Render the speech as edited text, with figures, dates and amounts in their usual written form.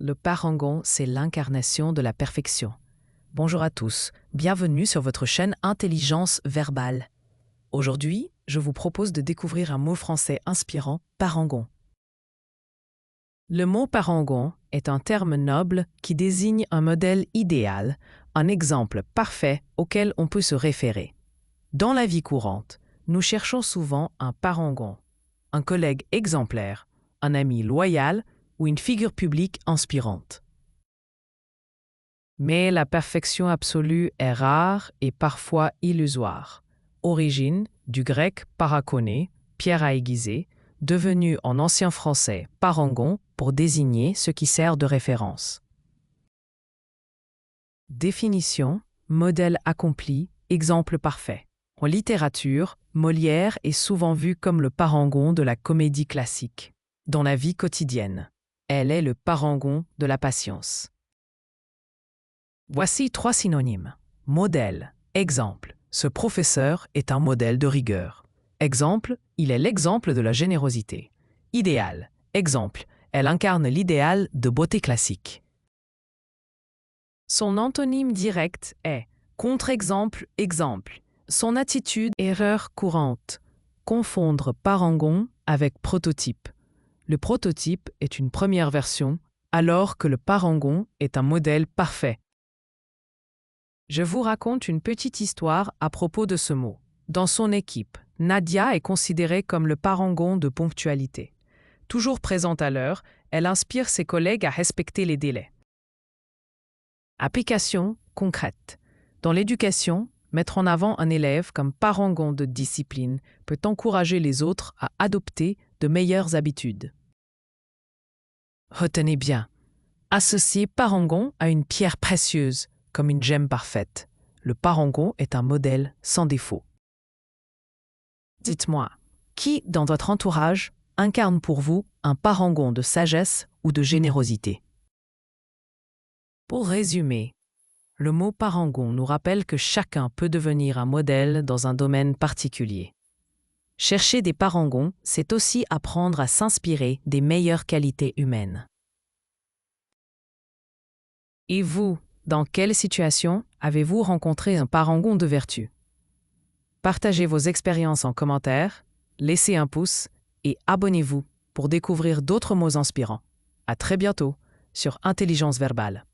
le parangon, c'est l'incarnation de la perfection. Bonjour à tous, bienvenue sur votre chaîne Intelligence Verbale. Aujourd'hui, je vous propose de découvrir un mot français inspirant, parangon. Le mot parangon est un terme noble qui désigne un modèle idéal, un exemple parfait auquel on peut se référer. Dans la vie courante, nous cherchons souvent un parangon, un collègue exemplaire, un ami loyal ou une figure publique inspirante. Mais la perfection absolue est rare et parfois illusoire. Origine du grec parakoné, pierre à aiguiser, devenu en ancien français parangon pour désigner ce qui sert de référence. Définition, modèle accompli, exemple parfait. En littérature, Molière est souvent vu comme le parangon de la comédie classique. Dans la vie quotidienne, elle est le parangon de la patience. Voici 3 synonymes. Modèle, exemple. Ce professeur est un modèle de rigueur. Exemple, il est l'exemple de la générosité. Idéal, exemple. Elle incarne l'idéal de beauté classique. Son antonyme direct est contre-exemple, exemple. Son attitude, erreur courante. Confondre parangon avec prototype. Le prototype est une première version, alors que le parangon est un modèle parfait. Je vous raconte une petite histoire à propos de ce mot. Dans son équipe, Nadia est considérée comme le parangon de ponctualité. Toujours présente à l'heure, elle inspire ses collègues à respecter les délais. Application concrète. Dans l'éducation, mettre en avant un élève comme parangon de discipline peut encourager les autres à adopter de meilleures habitudes. Retenez bien, associer parangon à une pierre précieuse, comme une gemme parfaite. Le parangon est un modèle sans défaut. Dites-moi, qui dans votre entourage incarne pour vous un parangon de sagesse ou de générosité? Pour résumer, le mot parangon nous rappelle que chacun peut devenir un modèle dans un domaine particulier. Chercher des parangons, c'est aussi apprendre à s'inspirer des meilleures qualités humaines. Et vous, dans quelle situation avez-vous rencontré un parangon de vertu? Partagez vos expériences en commentaire, laissez un pouce et abonnez-vous pour découvrir d'autres mots inspirants. À très bientôt sur Intelligence Verbale.